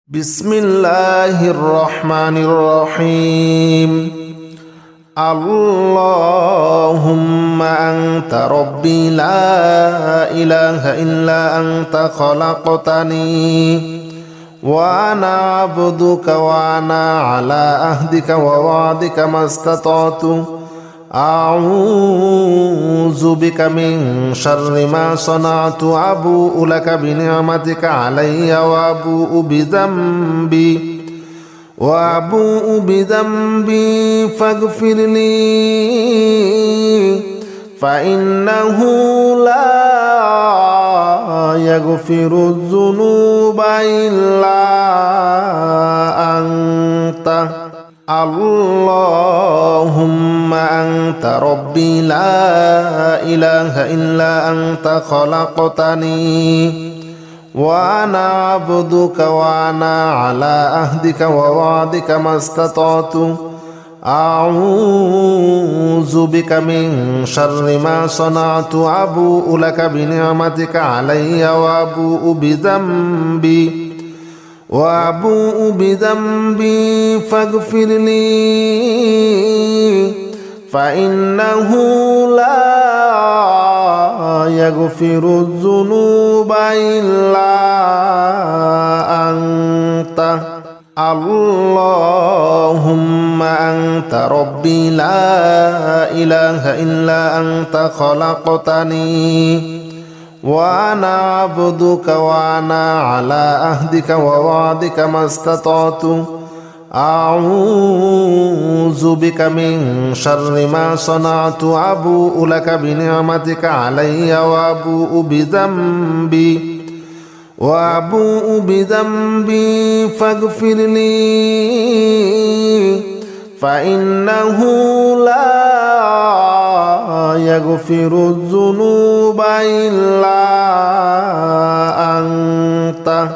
بسم الله الرحمن الرحيم. اللهم أنت ربي لا إله إلا أنت خلقتني وأنا عبدك وأنا على عهدك ووعدك ما استطعت أعوذ بك من شر ما صنعت أبوء لك بنعمتك علي وأبوء بذنبي فاغفر لي فإنه لا يغفر الذنوب إلا أنت. اللهم أنت ربي لا إله إلا أنت خلقتني وأنا عبدك وأنا على عهدك ووعدك ما استطعت أعوذ بك من شر ما صنعت أبوء لك بنعمتك علي وأبوء بذنبي فاغفر لي فإنه لا يغفر الذنوب إلا أنت. اللهم أنت ربي لا إله إلا أنت خلقتني وأنا عبدك وأنا على عهدك ووعدك ما استطعت أعوذ بك من شر ما صنعت أبوء لك بنعمتك علي وأبوء بذنبي فاغفر لي فإنه لا يغفر الذنوب إلا أنت.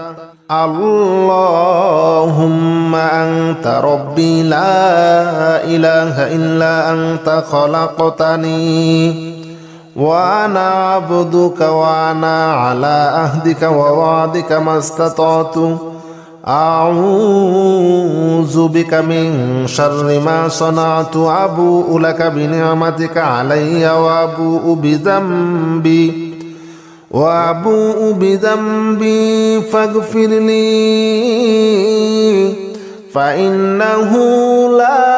اللهم أنت ربي لا إله إلا أنت خلقتني وأنا عبدك وأنا على عهدك ووعدك ما استطعت أعوذ بك من شر ما صنعت أبوء لك بنعمتك علي وأبوء بذنبي فاغفر لي فإنه لا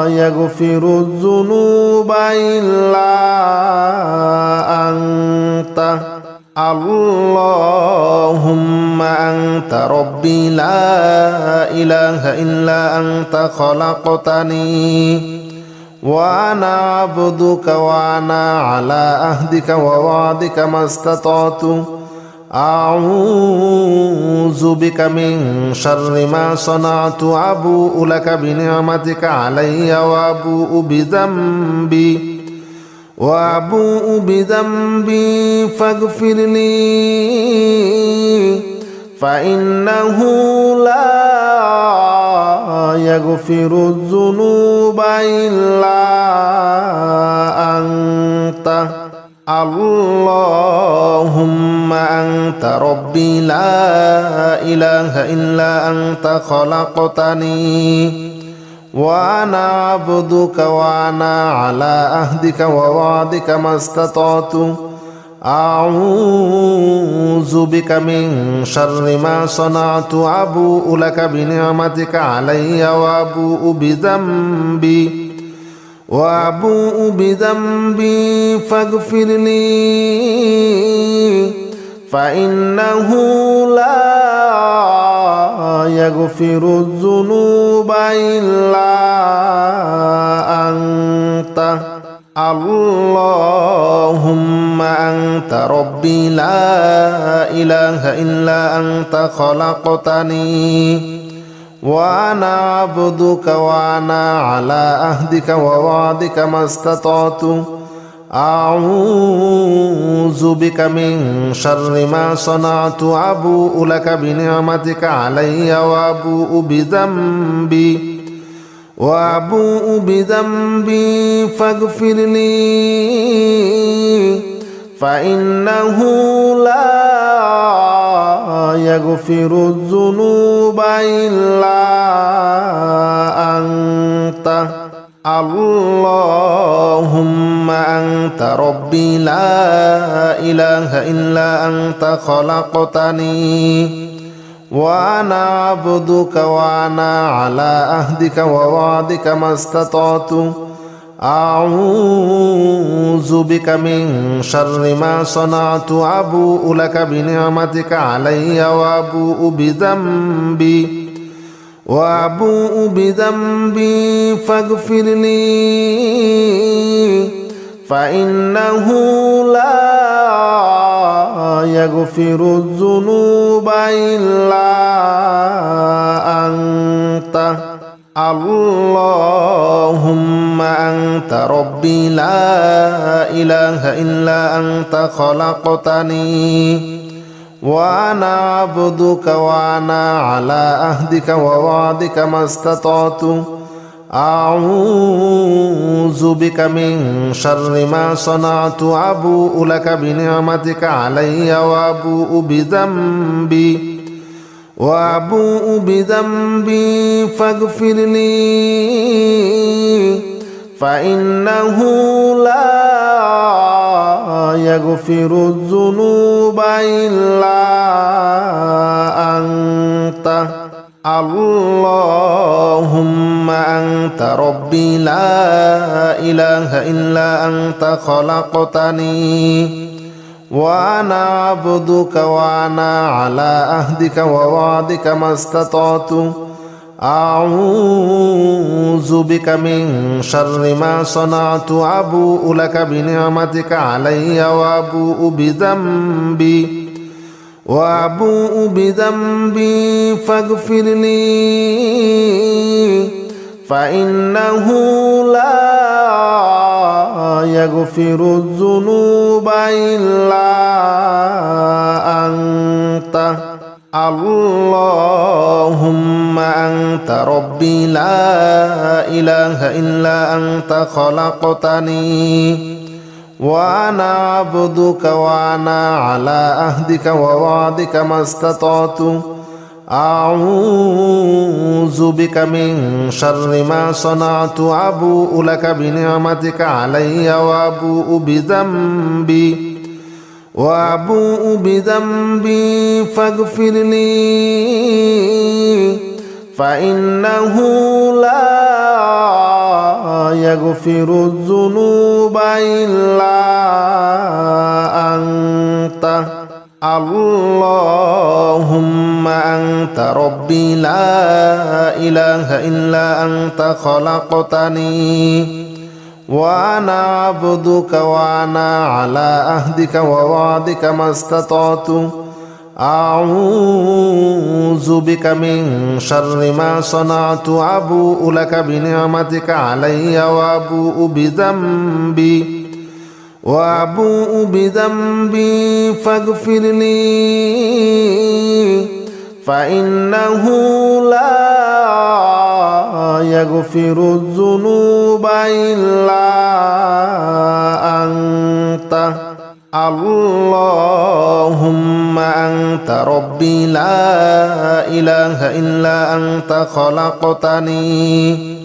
يغفر الذنوب إلا أنت. اللهم أنت ربي لا إله إلا أنت خلقتني وأنا عبدك وأنا على عهدك ووعدك ما استطعت أعوذ بك من شر ما صنعت أبوء لك بنعمتك علي وأبوء بذنبي فاغفر لي فإنه لا يغفر الذنوب إلا أنت. اللهم أنت ربي لا إله إلا أنت خلقتني وأنا عبدك وأنا على عهدك ووعدك ما استطعت أعوذ بك من شر ما صنعت أبوء لك بنعمتك علي وأبوء بذنبي فاغفر لي فإنه لا يغفر الذنوب إلا أنت. اللهم أنت ربي لا إله إلا أنت خلقتني وأنا عبدك وأنا على عهدك ووعدك ما استطعت أعوذ بك من شر ما صنعت أبوء لك بنعمتك علي وأبوء بذنبي فاغفر لي فإنه لا يغفر الذنوب إلا أنت اللهم أنت ربي لا إله إلا أنت خلقتني وأنا عبدك وأنا على عهدك ووعدك ما استطعت أعوذ بك من شر ما صنعت أبوء لك بنعمتك علي وأبوء بذنبي فاغفر لي فإنه لا يغفر الذنوب إلا أنت اللهم أنت ربي لا إله إلا أنت خلقتني وأنا عبدك وأنا على عهدك ووعدك ما استطعت أعوذ بك من شر ما صنعت أبوء لك بنعمتك علي وأبوء بذنبي فاغفر لي فإنه لا يغفر الذنوب إلا أنت اللهم أنت ربي لا إله إلا أنت خلقتني وأنا عبدك وأنا على عهدك ووعدك ما استطعت أعوذ بك من شر ما صنعت أبوء لك بنعمتك علي وأبوء بذنبي فاغفر لي فإنه لا يغفر الذنوب إلا أنت اللهم أنت ربي لا إله إلا أنت خلقتني وأنا عبدك وأنا على عهدك ووعدك ما استطعت أعوذ بك من شر ما صنعت أبوء لك بنعمتك علي وأبوء بذنبي فاغفر لي فإنه لا يغفر الذنوب إلا أنت اللهم أنت ربي لا إله إلا أنت خلقتني وأنا عبدك وأنا على عهدك ووعدك ما استطعت أعوذ بك من شر ما صنعت أبوء لك بنعمتك علي وأبوء بذنبي فاغفر لي فإنه لا يغفر الذنوب إلا أنت اللهم أنت ربي لا إله إلا أنت خلقتني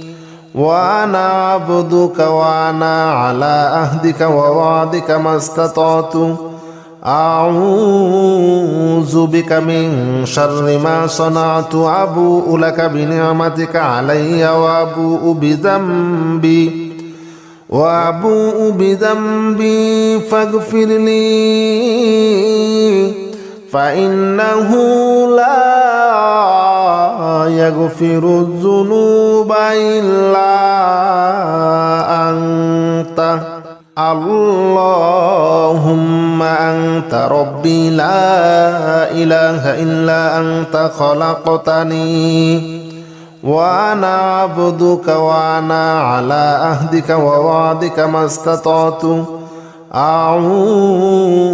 وأنا عبدك وأنا على عهدك ووعدك ما استطعت أعوذ بك من شر ما صنعت أبوء لك بنعمتك علي وأبوء بذنبي فاغفر لي فإنه لا يغفر الذنوب إلا أنت اللهم أنت ربي لا إله إلا أنت خلقتني وأنا عبدك وأنا على عهدك ووعدك ما استطعت أعوذ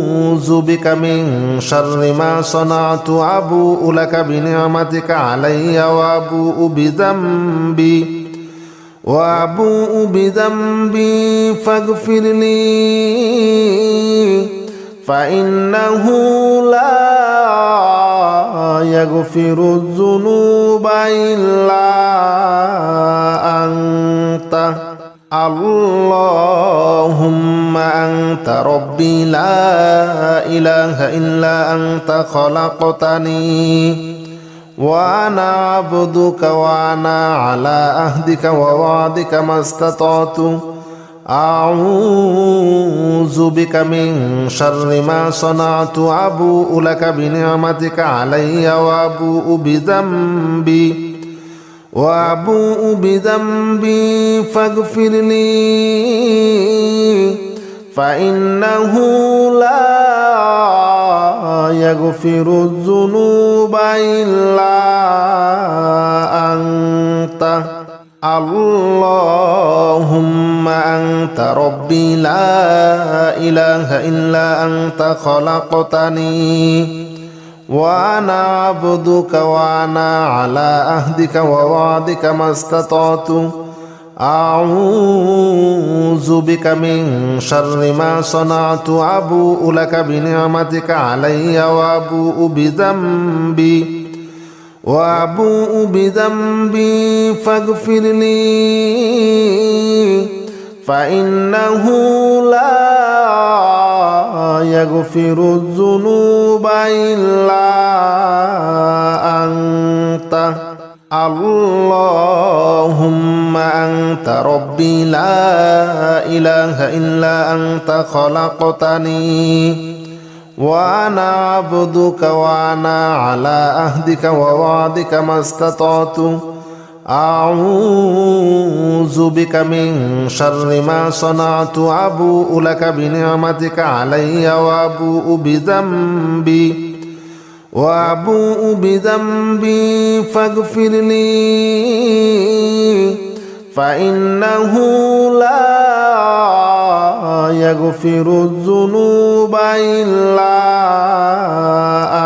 بك من شر ما صنعت أبوء لك بنعمتك علي وأبوء بذنبي فاغفر لي فإنه لا يغفر الذنوب إلا أنت اللهم أنت ربي لا إله إلا أنت خلقتني وأنا عبدك وأنا على عهدك ووعدك ما استطعت أعوذ بك من شر ما صنعت أبوء لك بنعمتك علي وأبوء بذنبي فاغفر لي فإنه لا يغفر الذنوب إلا أنت اللهم أنت ربي لا إله إلا أنت خلقتني وأنا عبدك وأنا على عهدك ووعدك ما استطعت أعوذ بك من شر ما صنعت أبوء لك بنعمتك علي وأبوء بذنبي فاغفر لي فإنه لا يغفر الذنوب إلا أنت اللهم أنت ربي لا إله إلا أنت خلقتني وأنا عبدك وأنا على عهدك ووعدك ما استطعت أعوذ بك من شر ما صنعت أبوء لك بنعمتك علي وأبوء بذنبي فاغفر لي فإنه لا يغفر الذنوب إلا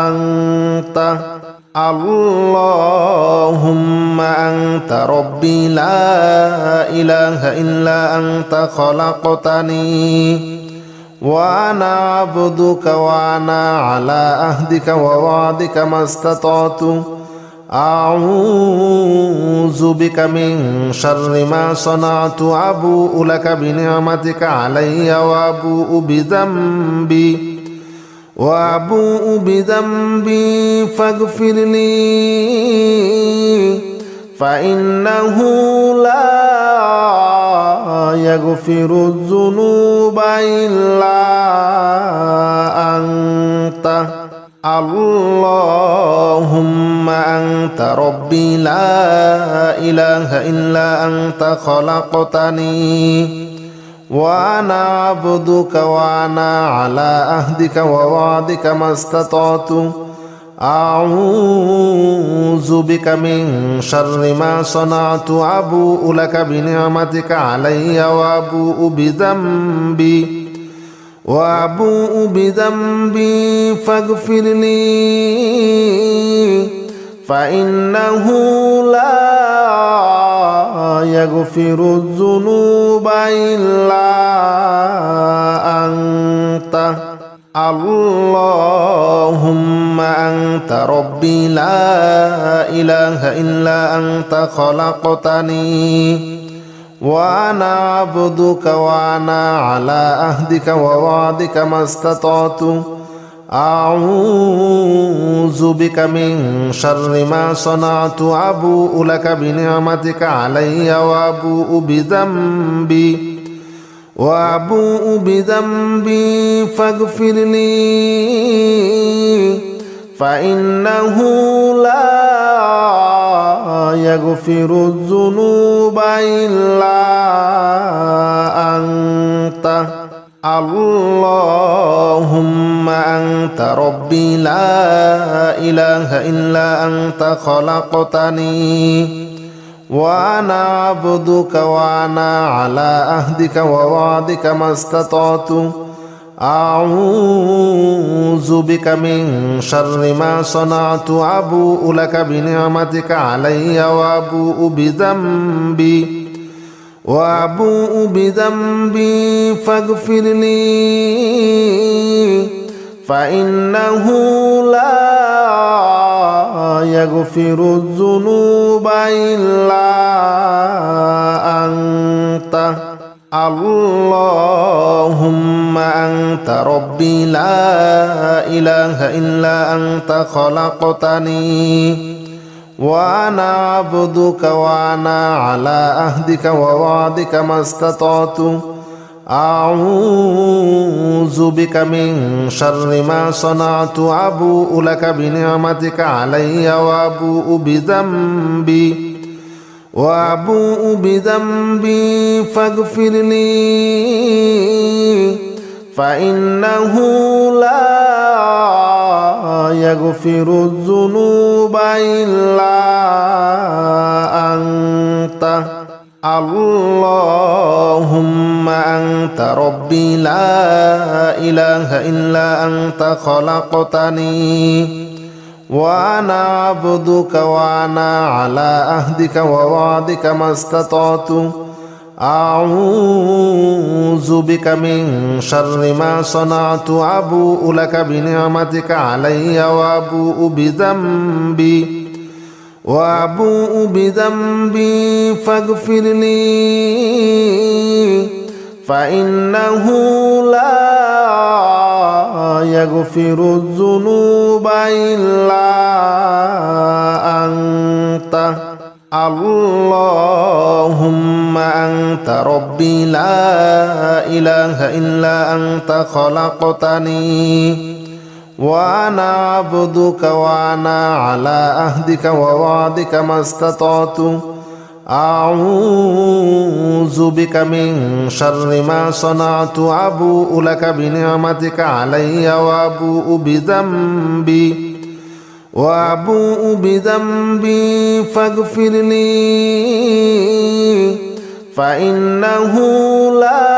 أنت اللهم أنت ربي لا إله إلا أنت خلقتني وأنا عبدك وأنا على عهدك ووعدك ما استطعت أعوذ بك من شر ما صنعت أبوء لك بنعمتك علي وأبوء بذنبي فاغفر لي فإنه لا يغفر الذنوب إلا أنت اللهم أنت ربي لا إله إلا أنت خلقتني وأنا عبدك وأنا على عهدك ووعدك ما استطعت أعوذ بك من شر ما صنعت أبوء لك بنعمتك علي وأبوء بذنبي فاغفر لي فإنه لا يغفر الذنوب إلا أنت اللهم أنت ربي لا إله إلا أنت خلقتني وأنا عبدك وأنا على عهدك ووعدك ما استطعت أعوذ بك من شر ما صنعت أبوء لك بنعمتك علي وأبوء بذنبي فاغفر لي فإنه لا يغفر الذنوب إلا أنت اللهم أنت ربي لا إله إلا أنت خلقتني وأنا عبدك وأنا على عهدك ووعدك ما استطعت أعوذ بك من شر ما صنعت أبوء لك بنعمتك علي وأبوء بذنبي فاغفر لي فإنه لا يغفر الذنوب إلا أنت اللهم أنت ربي لا إله إلا أنت خلقتني وأنا عبدك وأنا على عهدك ووعدك ما استطعت أعوذ بك من شر ما صنعت أبوء لك بنعمتك علي وأبوء بذنبي فاغفر لي فإنه لا يغفر الذنوب إلا أنت اللهم أنت ربي لا إله إلا أنت خلقتني وأنا عبدك وأنا على عهدك ووعدك ما استطعت أعوذ بك من شر ما صنعت أبوء لك بنعمتك علي وأبوء بذنبي فاغفر لي فإنه لا يغفر الذنوب إلا أنت اللهم أنت ربي لا إله إلا أنت خلقتني وأنا عبدك وأنا على عهدك ووعدك ما استطعت أعوذ بك من شر ما صنعت أبوء لك بنعمتك علي وأبوء بذنبي فاغفر لي فإنه لا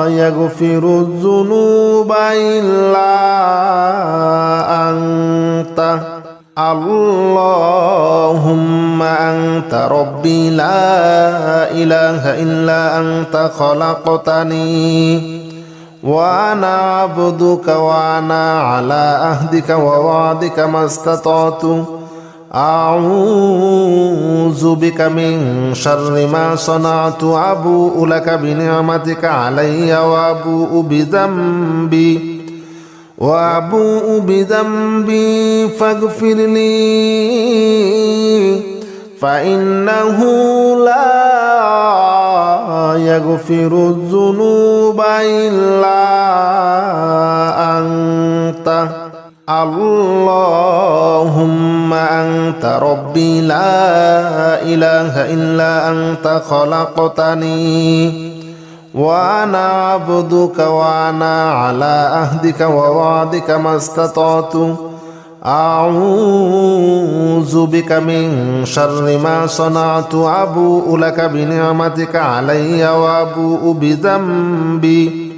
يغفر الذنوب إلا أنت اللهم أنت ربي لا إله إلا أنت خلقتني وأنا عبدك وأنا على عهدك ووعدك ما استطعت أعوذ بك من شر ما صنعت أبوء لك بنعمتك علي وأبوء بذنبي فاغفر لي فإنه لا يغفر الذنوب إلا أنت اللهم أنت ربي لا إله إلا أنت خلقتني وأنا عبدك وأنا على عهدك ووعدك ما استطعت أعوذ بك من شر ما صنعت أبوء لك بنعمتك علي وأبوء بذنبي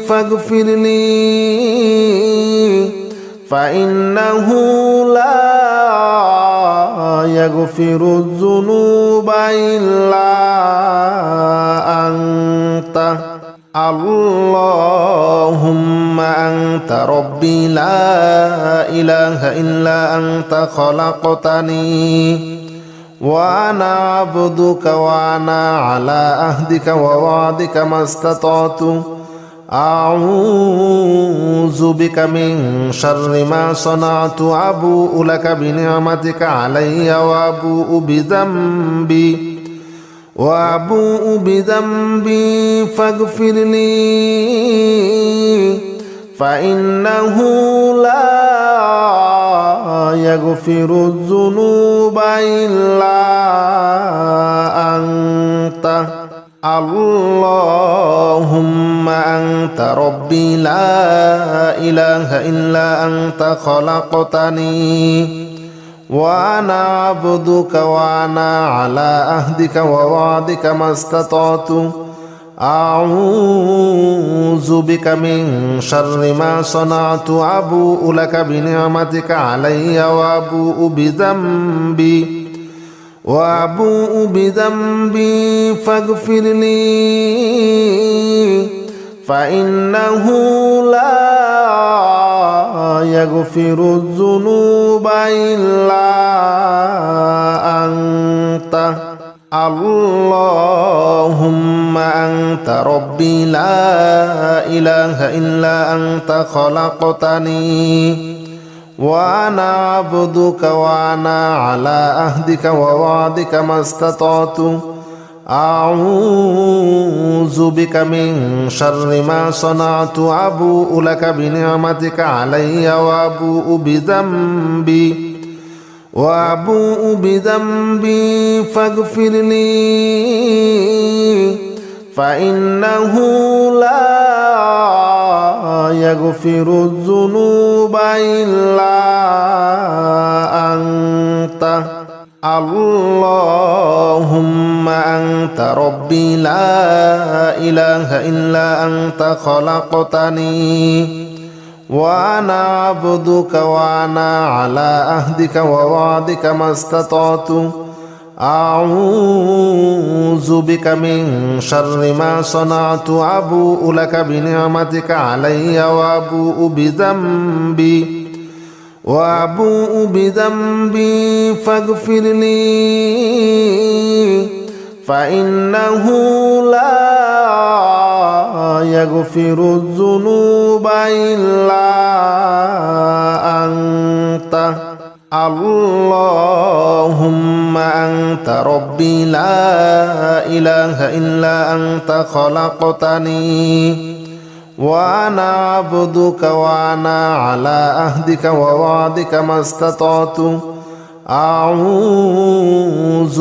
فاغفر لي فإنه لا يغفر الذنوب إلا أنت اللهم أنت ربي لا إله إلا أنت خلقتني وأنا عبدك وأنا على عهدك ووعدك ما استطعت أعوذ بك من شر ما صنعت أبوء لك بنعمتك علي وأبوء بذنبي فاغفر لي فإنه لا يغفر الذنوب إلا أنت اللهم أنت ربي لا إله إلا أنت خلقتني وأنا عبدك وأنا على عهدك ووعدك ما استطعت أعوذ بك من شر ما صنعت أبوء لك بنعمتك علي وأبوء بذنبي فاغفر لي فإنه لا يغفر الذنوب إلا أنت اللهم أنت ربي لا إله إلا أنت خلقتني وأنا عبدك وأنا على عهدك ووعدك ما استطعت أعوذ بك من شر ما صنعت أبوء لك بنعمتك علي وأبوء بذنبي فاغفر لي فإنه لا يغفر الذنوب إلا أنت اللهم أنت ربي لا إله إلا أنت خلقتني وأنا عبدك وأنا على عهدك ووعدك ما استطعت أعوذ بك من شر ما صنعت أبوء لك بنعمتك علي وأبوء بذنبي فاغفر لي فإنه لا يغفر الذنوب إلا أنت اللهم أنت ربي لا إله إلا أنت خلقتني وأنا عبدك وأنا على عهدك ووعدك ما استطعت أعوذ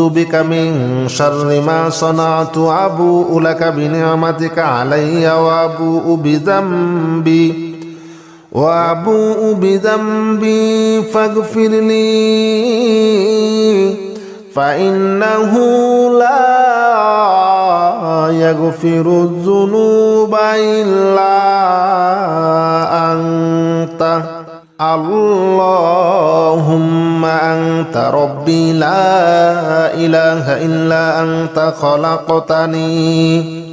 بك من شر ما صنعت أبوء لك بنعمتك علي وأبوء بذنبي فاغفر لي فإنه لا يغفر الذنوب إلا أنت اللهم أنت ربي لا إله إلا أنت خلقتني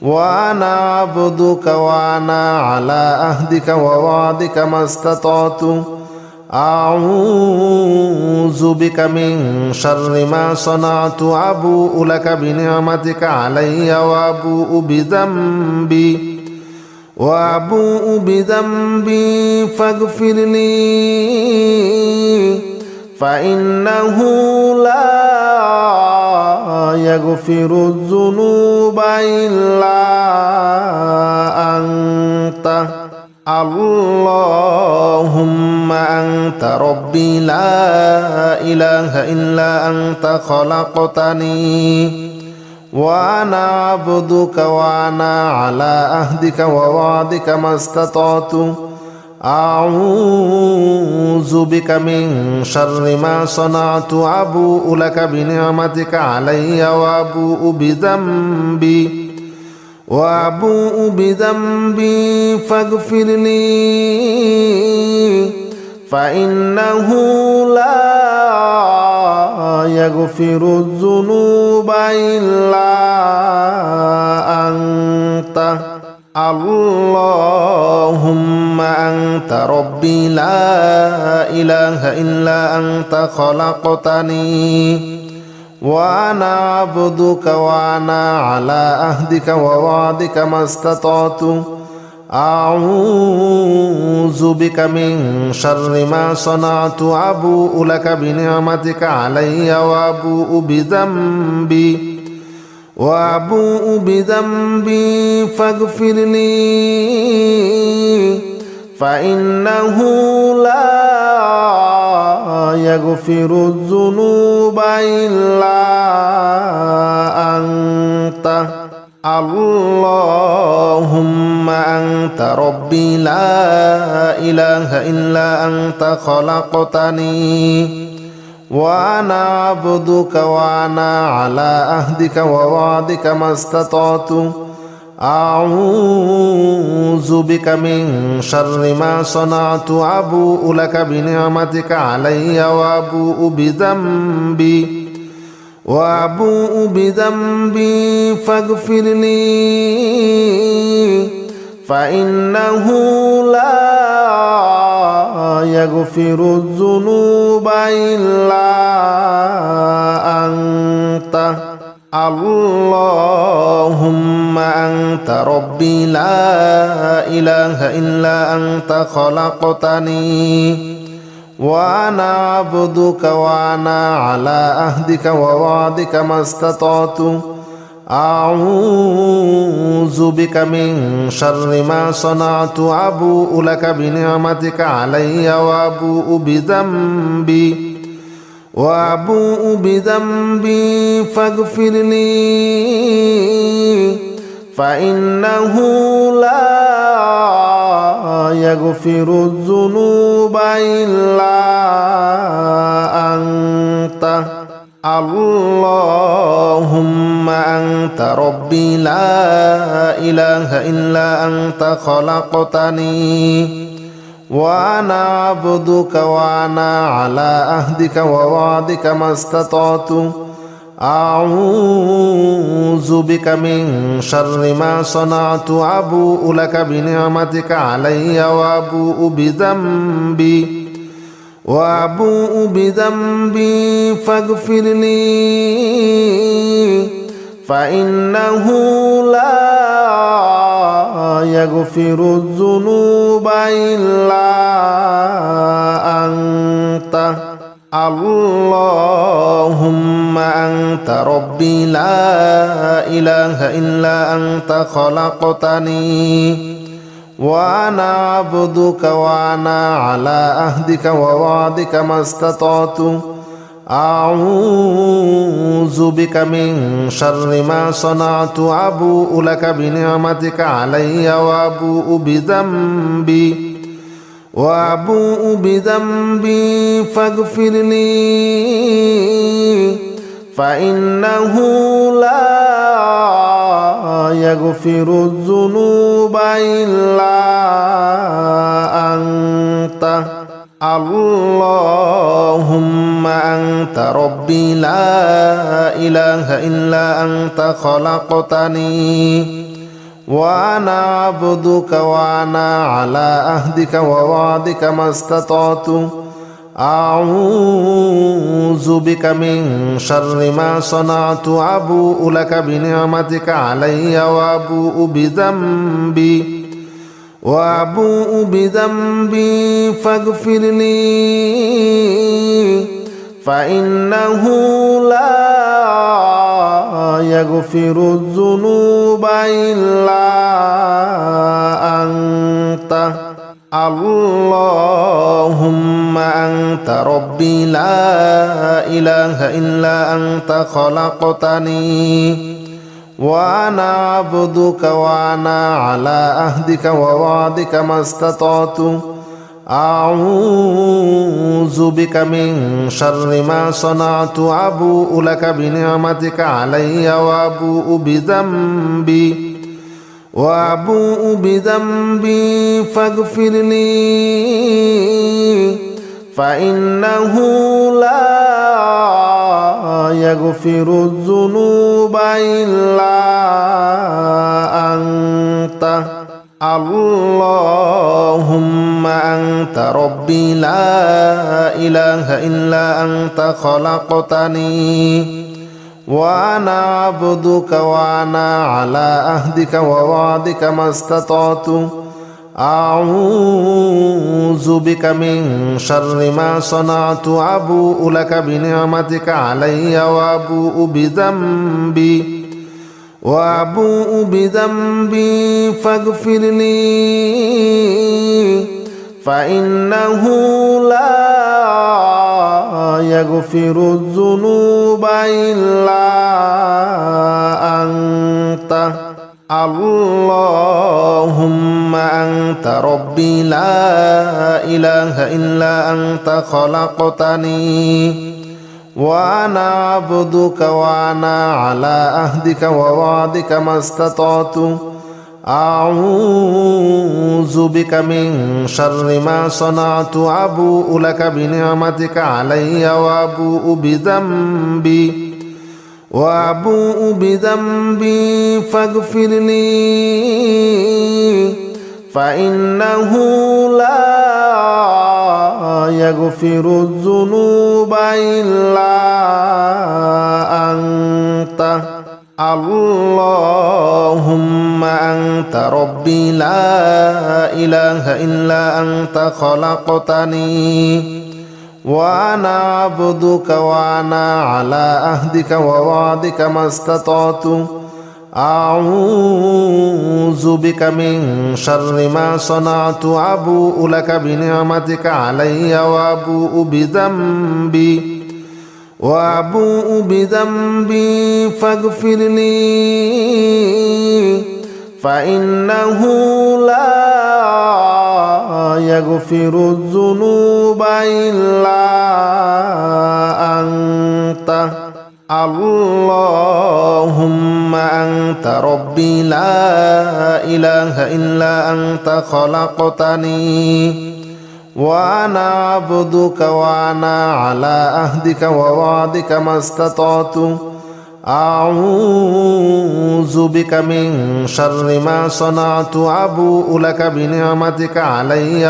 وأنا عبدك وأنا على عهدك ووعدك ما استطعت أعوذ بك من شر ما صنعت أبوء لك بنعمتك علي وأبوء بذنبي فاغفر لي فإنه لا يغفر الذنوب إلا أنت اللهم أنت ربي لا إله إلا أنت خلقتني وأنا عبدك وأنا على عهدك ووعدك ما استطعت أعوذ بك من شر ما صنعت أبوء لك بنعمتك علي وأبوء بذنبي فاغفر لي فإنه لا يغفر الذنوب إلا أنت اللهم أنت ربي لا إله إلا أنت خلقتني وأنا عبدك وأنا على عهدك ووعدك ما استطعت أعوذ بك من شر ما صنعت أبوء لك بنعمتك علي وأبوء بذنبي فاغفر لي فإنه لا يغفر الذنوب إلا أنت اللهم أنت ربي لا إله إلا أنت خلقتني وأنا عبدك وأنا على عهدك ووعدك ما استطعت أعوذ بك من شر ما صنعت أبوء لك بنعمتك علي وأبوء بذنبي فاغفر لي فإنه لا يغفر الذنوب إلا أنت اللهم أنت ربي لا إله إلا أنت خلقتني وأنا عبدك وأنا على عهدك ووعدك ما استطعت أعوذ بك من شر ما صنعت أبوء لك بنعمتك علي وأبوء بذنبي فاغفر لي فإنه لا يغفر الذنوب إلا أنت اللهم أنت ربي لا إله إلا أنت خلقتني وأنا عبدك وأنا على عهدك ووعدك ما استطعت أعوذ بك من شر ما صنعت أبوء لك بنعمتك علي وأبوء بذنبي فاغفر لي فإنه لا يغفر الذنوب إلا أنت اللهم أنت ربي لا إله إلا أنت خلقتني وأنا عبدك وأنا على عهدك ووعدك ما استطعت أعوذ بك من شر ما صنعت أبوء لك بنعمتك علي وأبوء بذنبي فاغفر لي فإنه لا يغفر الذنوب إلا أنت اللهم أنت ربي لا إله إلا أنت خلقتني وأنا عبدك وأنا على عهدك ووعدك ما استطعت أعوذ بك من شر ما صنعت أبوء لك بنعمتك علي وأبوء بذنبي فاغفر لي فإنه لا يغفر الذنوب إلا أنت اللهم أنت ربي لا إله إلا أنت خلقتني وأنا عبدك وأنا على عهدك ووعدك ما استطعت أعوذ بك من شر ما صنعت أبوء لك بنعمتك علي وأبوء بذنبي فاغفر لي فإنه لا يغفر الذنوب إلا أنت اللهم أنت ربي لا إله إلا أنت خلقتني وأنا عبدك وأنا على عهدك ووعدك ما استطعت أعوذ بك من شر ما صنعت أبوء لك بنعمتك علي وأبوء بذنبي فاغفر لي فإنه لا يغفر الذنوب إلا أنت اللهم أنت ربي لا إله إلا أنت خلقتني وأنا عبدك وأنا على عهدك ووعدك ما استطعت أعوذ بك من شر ما صنعت أبوء لك بنعمتك علي وأبوء بذنبي فاغفر لي فإنه لا يغفر الذنوب إلا أنت اللهم أنت ربي لا إله إلا أنت خلقتني وأنا عبدك وأنا على عهدك ووعدك ما استطعت أعوذ بك من شر ما صنعت أبوء لك بنعمتك علي وأبوء بذنبي فاغفر لي فإنه لا يغفر الذنوب إلا أنت اللهم أنت ربي لا إله إلا أنت خلقتني وأنا عبدك وأنا على عهدك ووعدك ما استطعت أعوذ بك من شر ما صنعت أبوء لك بنعمتك علي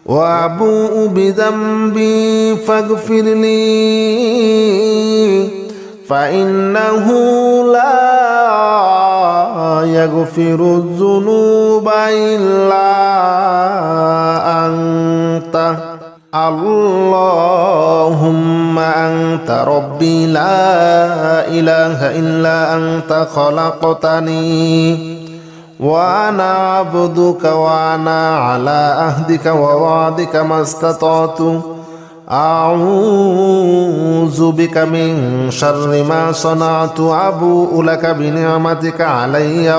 وأبوء بذنبي فاغفر لي فإنه لا يغفر الذنوب إلا أنت اللهم أنت ربي لا إله إلا أنت خلقتني وأنا عبدك وأنا على عهدك ووعدك ما استطعت أعوذ بك من شر ما صنعت أبوء لك بنعمتك علي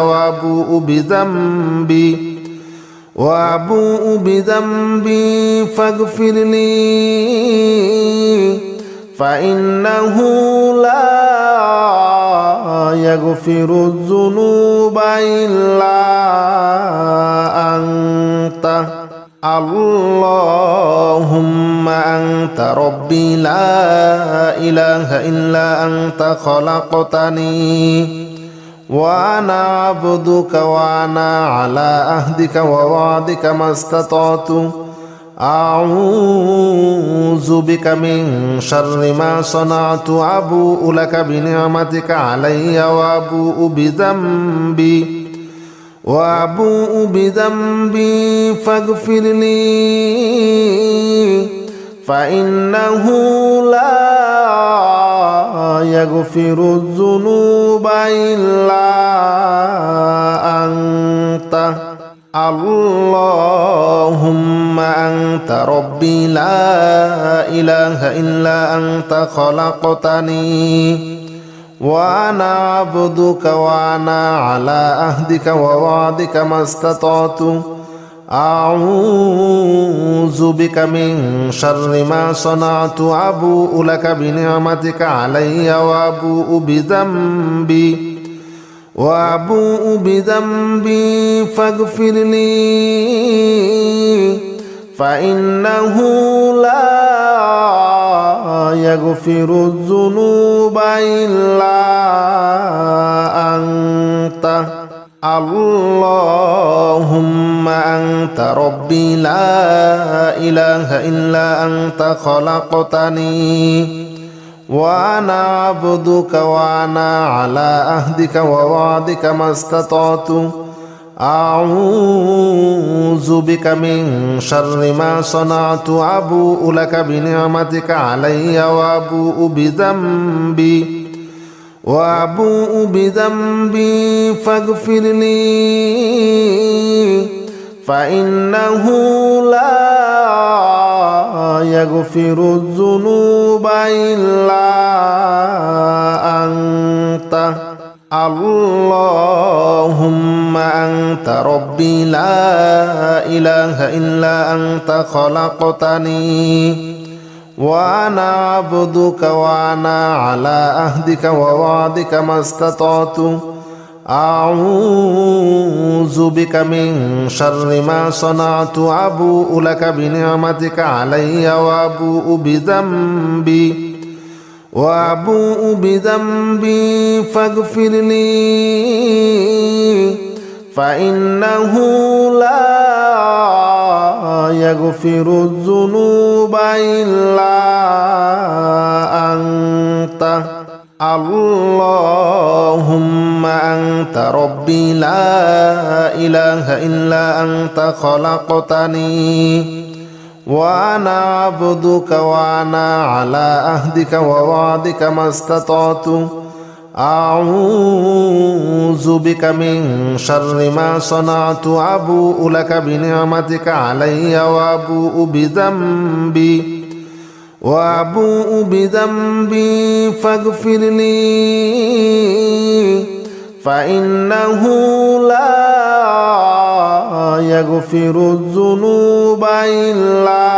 وأبوء بذنبي فاغفر لي فإنه لا يغفر الذنوب إلا أنت اللهم أنت ربي لا إله إلا أنت خلقتني وأنا عبدك وأنا على عهدك ووعدك ما استطعت أعوذ بك من شر ما صنعت أبوء لك بنعمتك علي وأبوء بذنبي فاغفر لي فإنه لا يغفر الذنوب إلا أنت اللهم أنت ربي لا إله إلا أنت خلقتني وأنا عبدك وأنا على عهدك ووعدك ما استطعت أعوذ بك من شر ما صنعت أبوء لك بنعمتك علي وأبوء بذنبي فاغفر لي فإنه لا يغفر الذنوب إلا أنت اللهم أنت ربي لا إله إلا أنت خلقتني وأنا عبدك وأنا على عهدك ووعدك ما استطعت أعوذ بك من شر ما صنعت أبوء لك بنعمتك علي وأبوء بذنبي فاغفر لي فإنه لا يغفر الذنوب إلا أنت اللهم أنت ربي لا إله إلا أنت خلقتني وأنا عبدك وأنا على عهدك ووعدك ما استطعت أعوذ بك من شر ما صنعت أبوء لك بنعمتك علي وأبوء بذنبي فاغفر لي فإنه لا يغفر الذنوب إلا أنت اللهم أنت ربي لا إله إلا أنت خلقتني وأنا عبدك وأنا على عهدك ووعدك ما استطعت أعوذ بك من شر ما صنعت أبوء لك بنعمتك علي وأبوء بذنبي فاغفر لي فإنه لا يغفر الذنوب إلا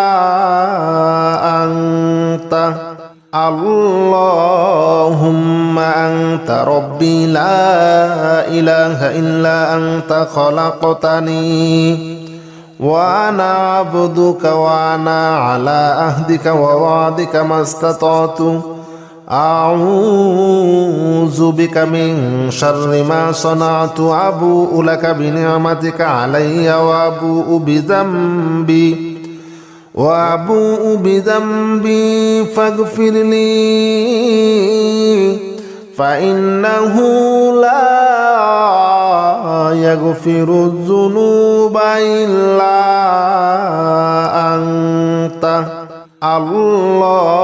أنت اللهم أنت ربي لا إله إلا أنت خلقتني وأنا عبدك وأنا على عهدك ووعدك ما استطعت أعوذ بك من شر ما صنعت أبوء لك بنعمتك علي وأبوء بذنبي فاغفر لي فإنه لا يغفر الذنوب إلا أنت اللهم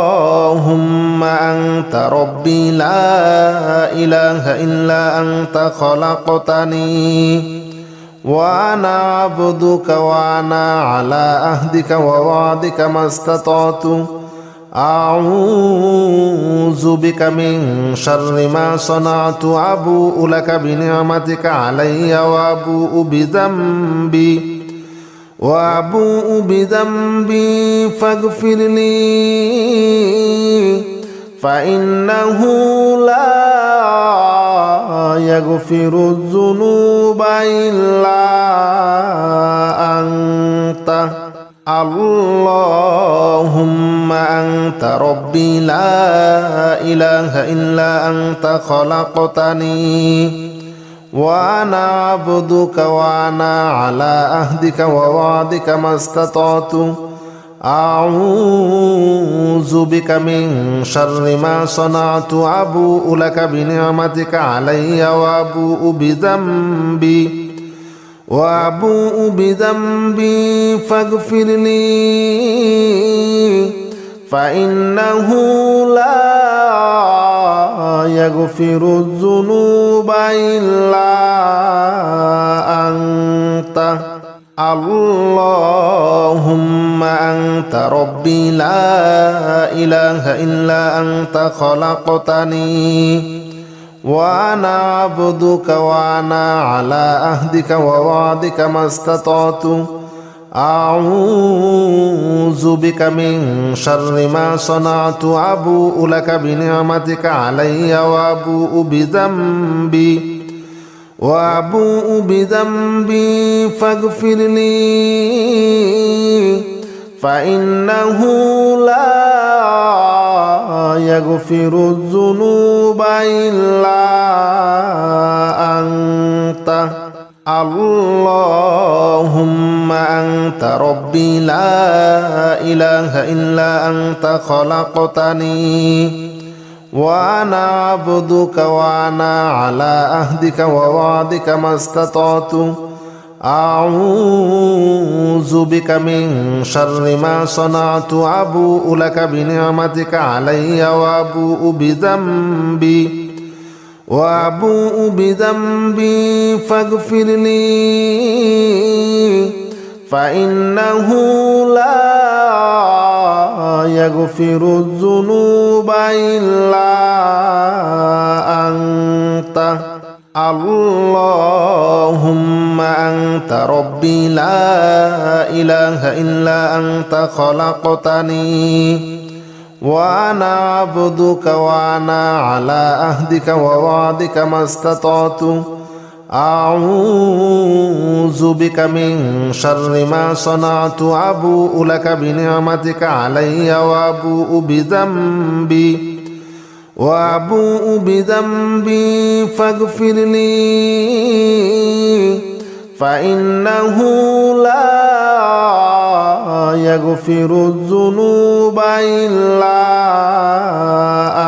أنت ربي لا إله إلا أنت خلقتني وأنا عبدك وأنا على عهدك ووعدك ما استطعت أعوذ بك من شر ما صنعت أبوء لك بنعمتك علي وأبوء بذنبي فاغفر لي فإنه لا يغفر الذنوب إلا أنت اللهم أنت ربي لا إله إلا أنت خلقتني وأنا عبدك وأنا على عهدك ووعدك ما استطعت أعوذ بك من شر ما صنعت أبوء لك بنعمتك علي وأبوء بذنبي فاغفر لي فإنه لا يغفر الذنوب إلا أنت اللهم أنت ربي لا إله إلا أنت خلقتني وأنا عبدك وأنا على عهدك ووعدك ما استطعت أعوذ بك من شر ما صنعت أبوء لك بنعمتك علي وأبوء بذنبي فاغفر لي فإنه لا يغفر الذنوب إلا أنت اللهم أنت ربي لا إله إلا أنت خلقتني وأنا عبدك وأنا على عهدك ووعدك ما استطعت أعوذ بك من شر ما صنعت أبوء لك بنعمتك علي وأبوء بذنبي فاغفر لي فإنه لا يغفر الذنوب إلا أنت اللهم أنت ربي لا إله إلا أنت خلقتني وأنا عبدك وأنا على عهدك ووعدك ما استطعت أعوذ بك من شر ما صنعت أبوء لك بنعمتك علي وأبوء بذنبي فاغفر لي فإنه لا يغفر الذنوب إلا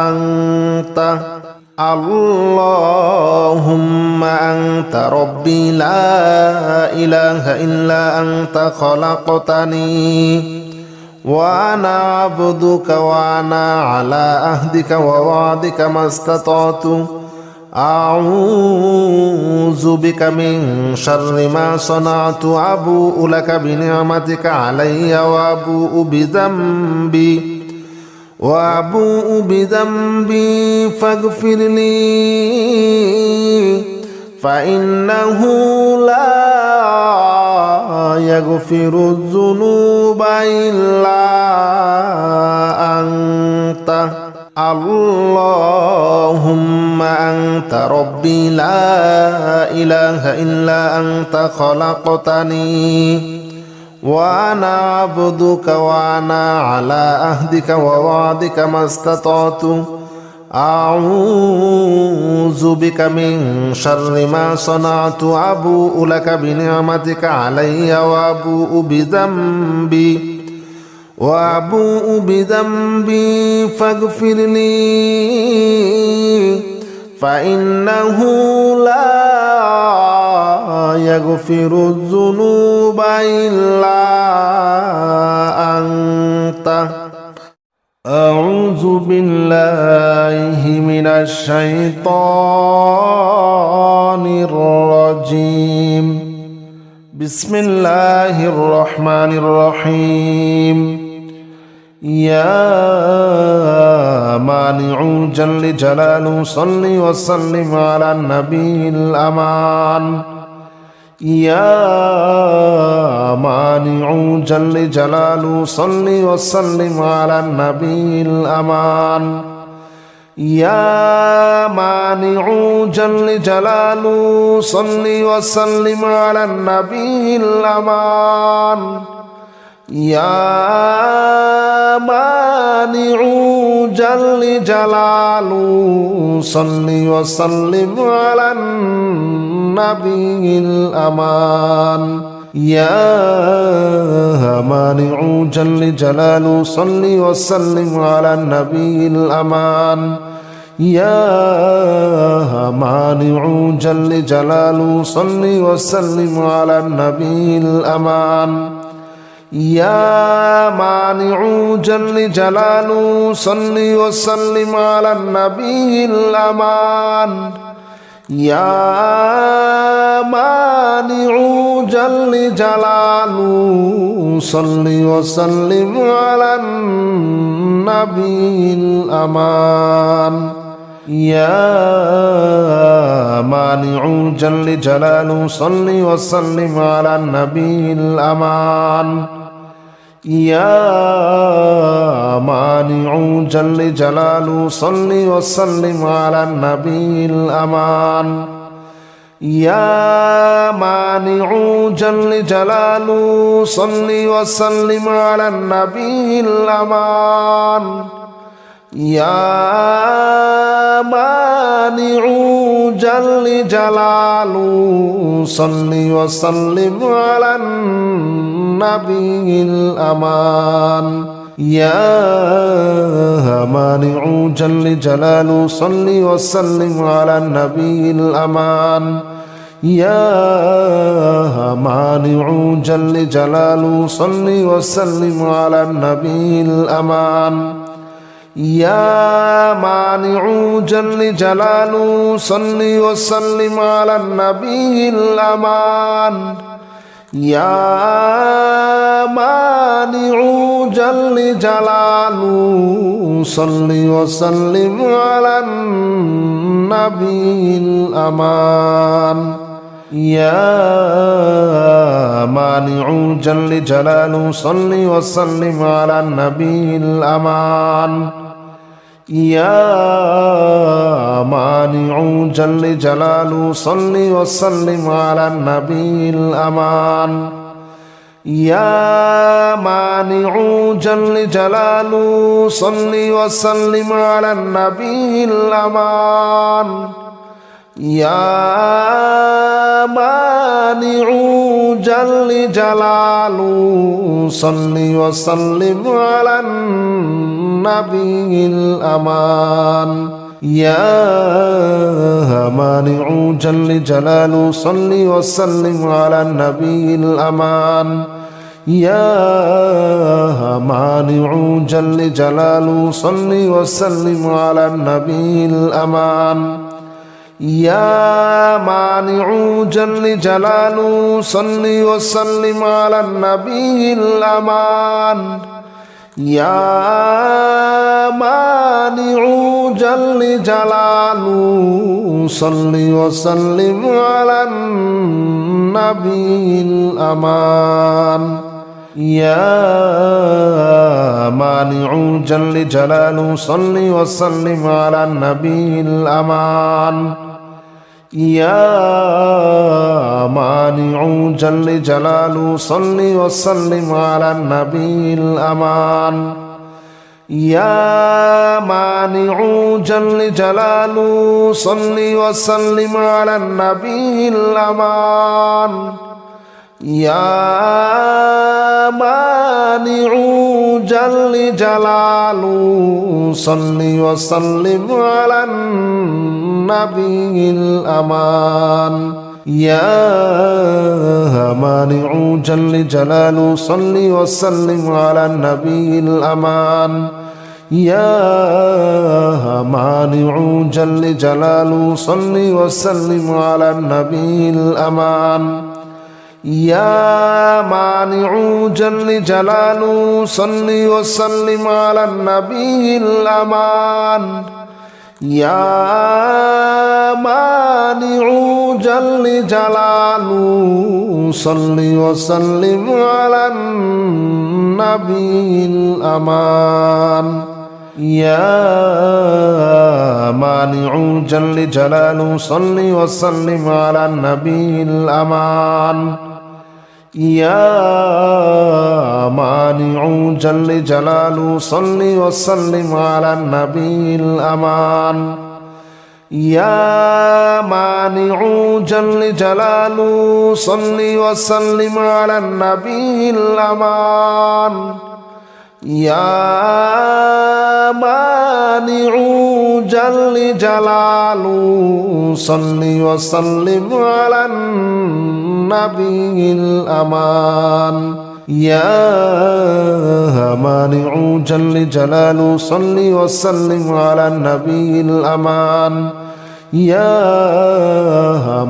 أنت اللهم أنت ربي لا إله إلا أنت خلقتني وأنا عبدك وأنا على عهدك ووعدك ما استطعت أعوذ بك من شر ما صنعت أبوء لك بنعمتك علي وأبوء بذنبي فاغفر لي فإنه لا يغفر الذنوب إلا أنت اللهم أنت ربي لا إله إلا أنت خلقتني وأنا عبدك وأنا على عهدك ووعدك ما استطعت أعوذ بك من شر ما صنعت أبوء لك بنعمتك علي وأبوء بذنبي فاغفر لي فإنه لا يغفر الذنوب إلا أنت أعوذ بالله من الشيطان الرجيم بسم الله الرحمن الرحيم يا مانع جل جلاله صل وسلم على النبي الأمان يا مانع جل جلاله صل وسلم على النبي الأمان يا مانع جل جلاله صل وسلم على النبي الأمان يا مانع جل جلاله صل وسلم على النبي الأمان يا مانع جل جلاله صل وسلم على النبي الأمان يا مانع جل جلاله صل وسلم على النبي الأمان يا مانع جل جلاله صل وسلم على النبي الأمان يا مانع جل جلاله صل وسلم على النبي الأمان يا مانع جل جلاله صل وسلم على النبي الأمان يا مانع جل جلاله صل وسلم على النبي الأمان يا مانع جل جلاله صل وسلم على النبي الأمان يا مانع جل جلاله صل وسلم على النبي الأمان يا مانع جل جلاله صل وسلم على النبي الأمان يا مانع جل جلاله صل وسلم على النبي الأمان يا مانع جل جلاله صل وسلم على النبي الأمان يا مانع جل جلاله صل وسلم على النبي الأمان يا مانع جل جلاله صل وسلم على النبي الأمان يا مانع جل جلاله صل وسلم على النبي الأمان يا مانع جل جلاله صل وسلم على النبي الأمان يا مانع جل جلاله صل وسلم على النبي الأمان يا مانع جل جلاله صل وسلم على النبي الأمان يا مانع جل جلاله صل وسلم على النبي الأمان يا مانع جل جلاله صل وسلم على النبي الأمان يا مانع جل جلاله صل وسلم على النبي الأمان يا مانع جل جلاله صل وسلم على النبي الأمان يا مانع جل جلاله صل وسلم على النبي الأمان يا مانع جل جلاله صل وسلم على النبي الأمان يا مانع جل جلاله صل وسلم على النبي الأمان يا مانع جل جلاله صل وسلم على النبي الأمان يا مانع جل جلاله صل وسلم على النبي الأمان يا مانع جل جلاله صل وسلم على النبي الأمان يا مانع جل جلاله صل وسلم على النبي الأمان يا مانع جل جلاله صل وسلم على النبي الأمان يا مانع جل جلاله صل وسلم على النبي الأمان يا مانع جل جلاله صل وسلم على النبي الأمان يا مانع جل جلاله صل وسلم على النبي الأمان يا مانع جل جلاله صل وسلم على النبي الأمان يا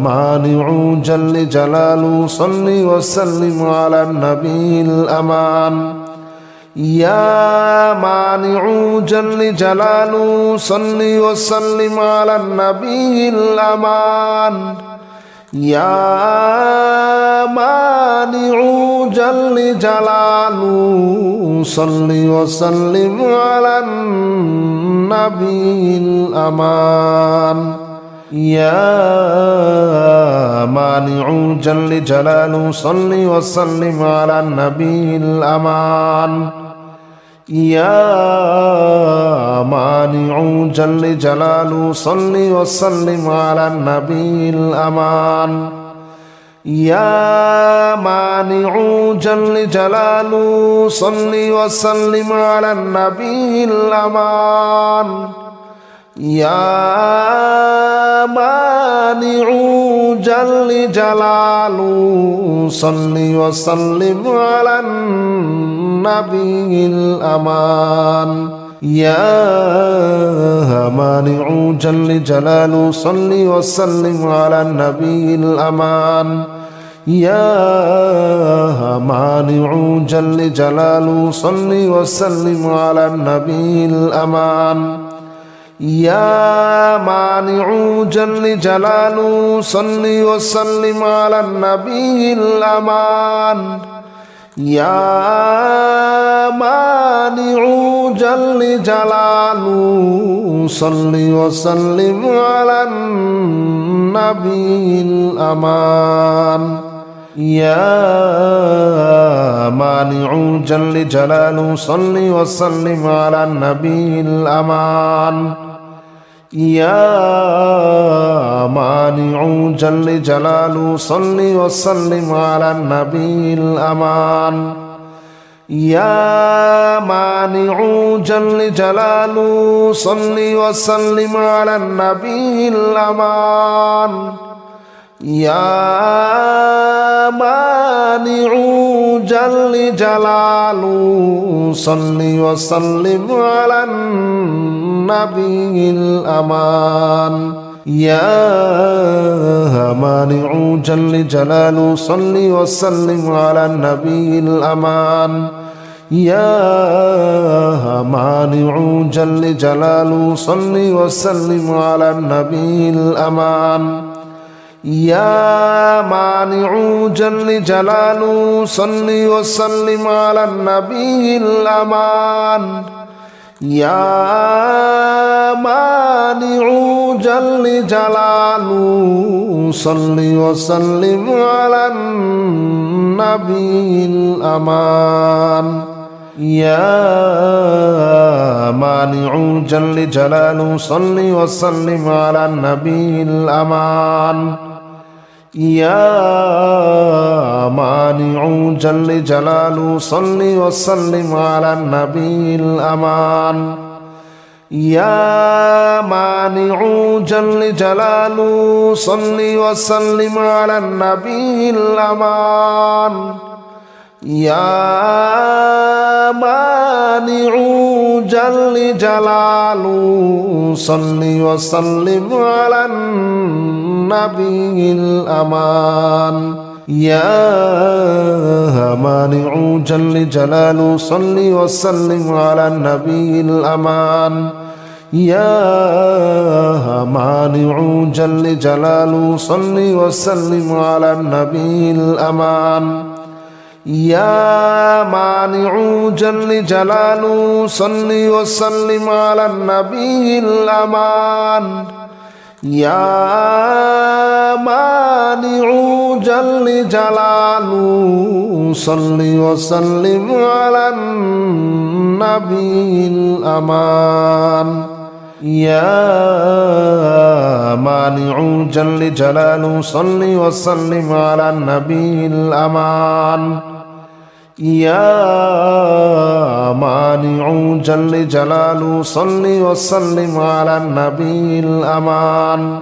مانع جل جلاله صل وسلم على النبي الأمان يا مانع جل جلاله صل وسلم على النبي الأمان يا مانع جل جلاله صل وسلم على النبي الأمان يا مانع جل جلاله صل وسلم على النبي الأمان يا مانع جل جلاله صل وسلم على النبي الأمان يا مانع جل جلاله صل وسلم على النبي الأمان يا مانع جل جلاله صل وسلم على النبي الأمان يا مانع جل جلاله صل وسلم على النبي الأمان يا مانع جل جلاله صل وسلم على النبي الأمان يا مانع جل جلاله صل وسلم على النبي الأمان يا مانع جل جلاله صل وسلم على النبي الأمان يا مانع جل جلاله صل وسلم على النبي الأمان يا مانع جل جلاله صل وسلم على النبي الأمان يا مانع جل جلاله صل وسلم على النبي الأمان يا مانع جل جلاله صل وسلم على النبي الأمان يا مانع جل جلاله صل وسلم على النبي الأمان يا مانع جل جلاله صل وسلم على النبي الأمان يا مانع جل جلاله صل وسلم على النبي الأمان يا مانع جل جلاله صل وسلم على النبي الأمان يا مانع جل جلاله صل وسلم على النبي الأمان يا مانع جل جلاله صل وسلم على النبي الأمان يا مانع جل جلاله صل وسلم على النبي الأمان يا مانع جل جلاله صل وسلم على النبي الأمان يا مانع جل جلاله صل وسلم على النبي الأمان يا مانع جل جلاله صل وسلم على النبي الأمان يا مانع جل جلاله صل وسلم على النبي الأمان يا مانع جل جلاله صل وسلم على النبي الأمان يا مانع جل جلاله صل وسلم على النبي الأمان يا مانع جل جلاله صل وسلم على النبي الأمان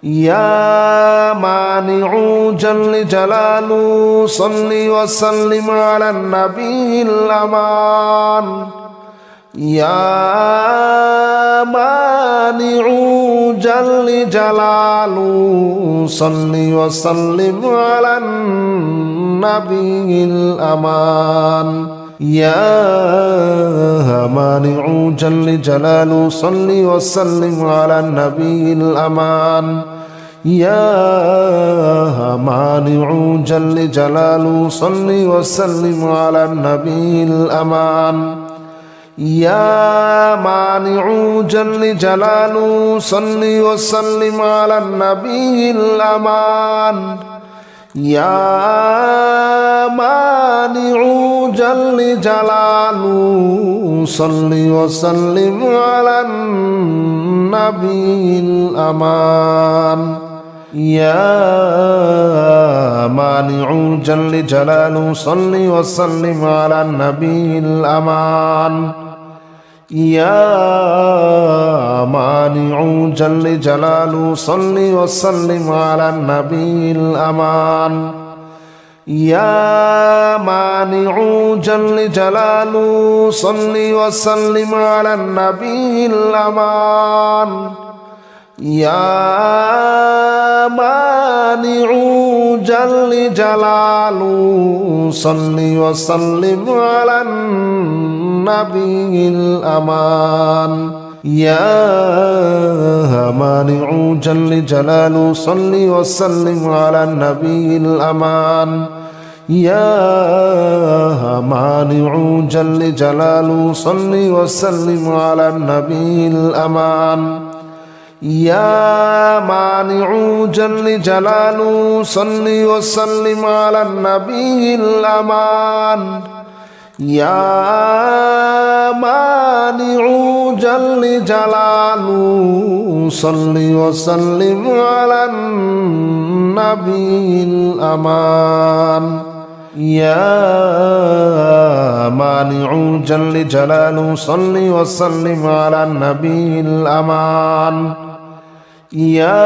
يا مانع جل جلاله صل وسلم على النبي الأمان يا مانع جل جلاله صل وسلم على النبي الأمان يا مانع جل جلاله صل وسلم على النبي الأمان يا مانع جل جلاله صل وسلم على النبي الأمان يا مانع جل جلاله صل وسلم على النبي الأمان يا مانع جل جلاله صل وسلم على النبي الأمان يا مانع جل جلاله صل وسلم على النبي الأمان يا مانع جل جلاله صل وسلم على النبي الأمان يا مانع جل جلاله صل وسلم على النبي الأمان يا مانع جل جلاله صل وسلم على النبي الأمان يا مانع جل جلاله صل وسلم على النبي الأمان يا مانع جل جلاله صل وسلم على النبي الأمان يا مانع جل جلاله صل وسلم على النبي الأمان يا مانع جل جلاله صل وسلم على النبي الأمان يا مانع جل جلاله صل وسلم على النبي الأمان يا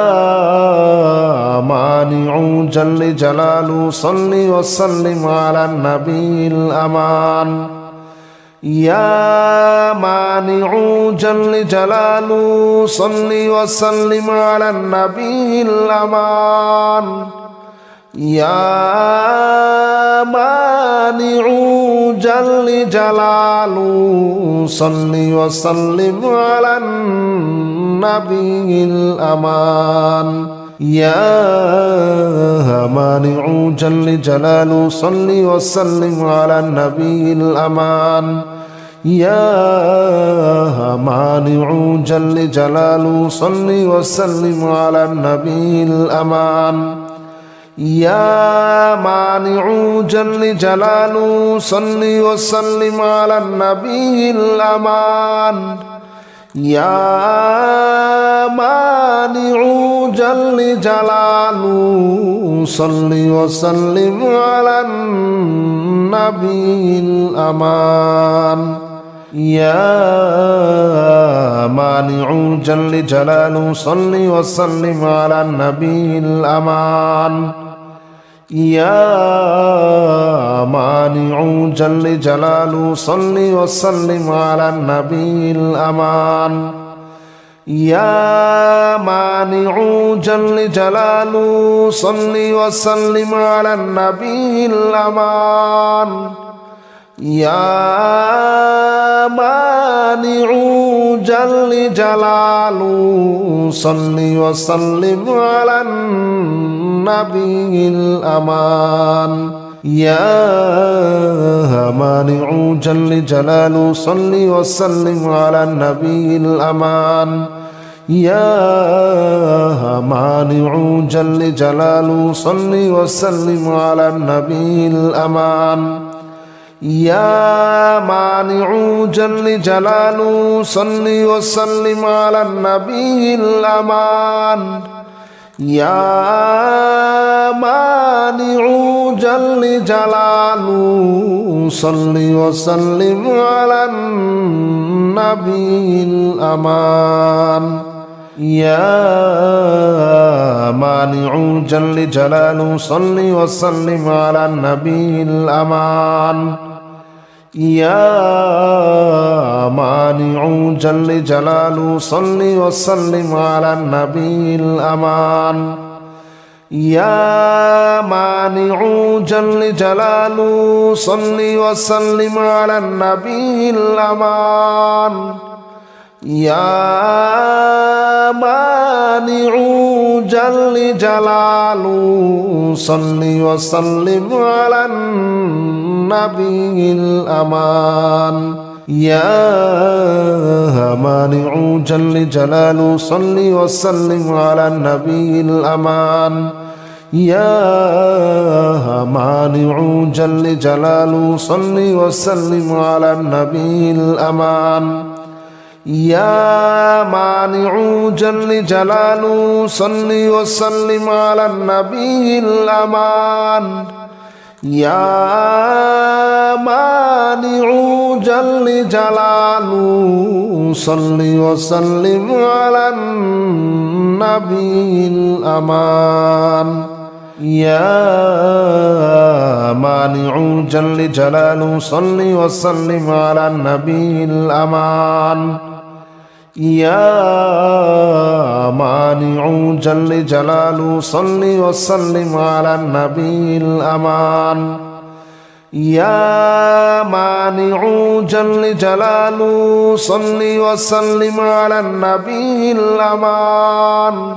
مانع جل جلاله صل وسلم على النبي الأمان يا مانع جل جلاله صل وسلم على النبي الأمان يا مانع جل جلاله صل وسلم على النبي الأمان يا مانع جل جلاله صل وسلم على النبي الأمان يا مانع جل جلاله صل وسلم على النبي الأمان يا مانع جل جلاله صل وسلم على النبي الأمان يا مانع جل جلاله صل وسلم على النبي الأمان يا مانع جل جلاله صل وسلم على النبي الأمان يا مانع جل جلاله صل وسلم على النبي الأمان يا مانع جل جلاله صل وسلم على النبي الأمان يا مانع جل جلاله صل وسلم على النبي الأمان يا مانع جل جلاله صل وسلم على النبي الأمان يا مانع جل جلاله صل وسلم على النبي الأمان يا مانع جل جلاله صل وسلم على النبي الأمان يا مانع جل جلاله صل وسلم على النبي الأمان يا مانع جل جلاله صل وسلم على النبي الأمان يا مانع جل جلاله صل وسلم على النبي الأمان يا مانع جل جلاله صل وسلم على النبي الأمان يا مانع جل جلاله صل وسلم على النبي الأمان يا مانع جل جلاله صل وسلم على النبي الأمان يا مانع جل جلاله صل وسلم على النبي الأمان يا مانع جل جلاله صل وسلم على النبي الأمان يا مانع جل جلاله صل وسلم على النبي الأمان يا مانع جل جلاله صل وسلم على النبي الأمان يا مانع جل جلاله صل وسلم على النبي الأمان يا مانع جل جلاله صل وسلم على النبي الأمان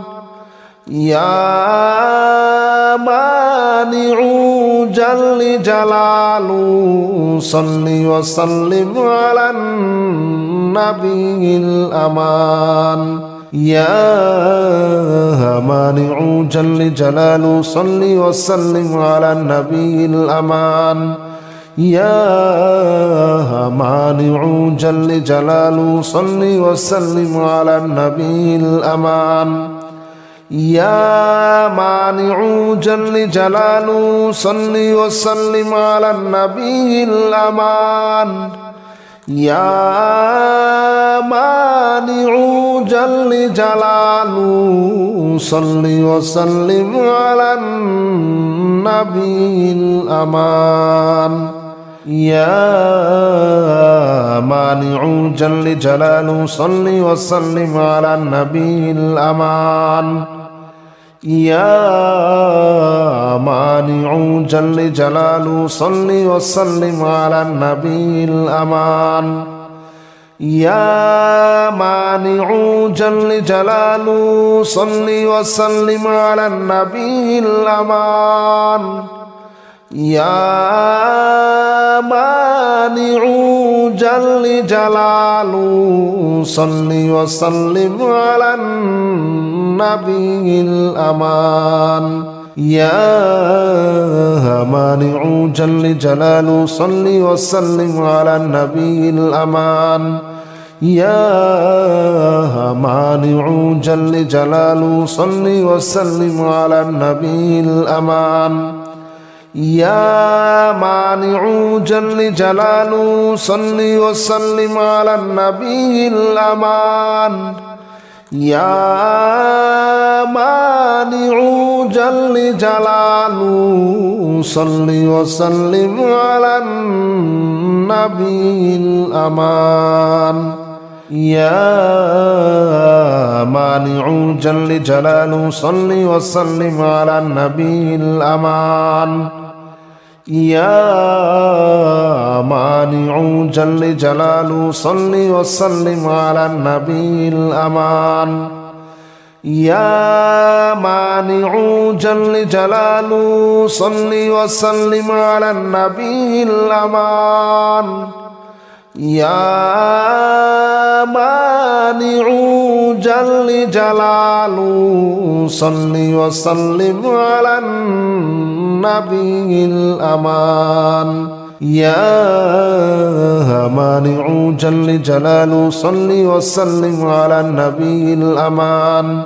يا مانع جل جلاله صل وسلم على النبي الأمان يا مانع جل جلاله صل وسلم على النبي الأمان يا مانع جل جلاله صل وسلم على النبي الأمان يا مانع جل جلاله صل وسلم على النبي الأمان يا مانع جل جلاله صل وسلم على النبي الأمان يا مانع جل جلاله صل وسلم على النبي الأمان يا مانع جل جلاله صل وسلم على النبي الأمان يا مانع جل جلاله صل وسلم على النبي الأمان يا مانع جل جلاله صل وسلم على النبي الأمان يا مانع جل جلاله صل وسلم على النبي الأمان يا مانع جل جلاله صل وسلم على النبي الأمان يا مانع جل جلاله صل وسلم على النبي الأمان يا مانع جل جلاله صل وسلم على النبي الأمان يا مانع جل جلاله صل وسلم على النبي الأمان يا مانع جل جلاله صل وسلم على النبي الأمان يا مانع جل جلاله صل وسلم على النبي الأمان يا مانع جل جلاله صل وسلم على النبي الأمان يا مانع جل جلاله صل وسلم على النبي الأمان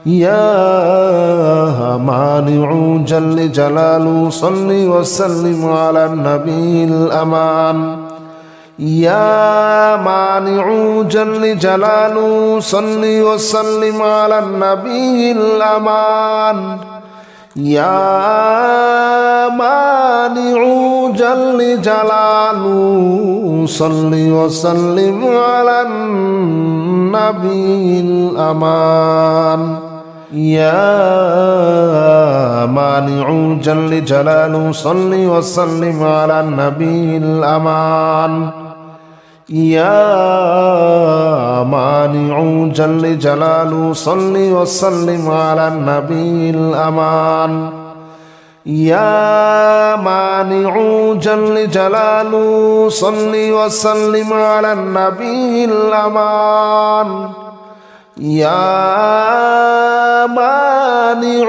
يا مانع جل جلاله صل وسلم على النبي الأمان يا مانع جل جلاله صل وسلم على النبي الأمان يا مانع جل جلاله صل وسلم على النبي الأمان يا مانع جل جلاله صل وسلم على النبي الأمان يا مانع جل جلاله صل وسلم على النبي الأمان يا مانع جل جلاله صل وسلم على النبي الأمان يا مانع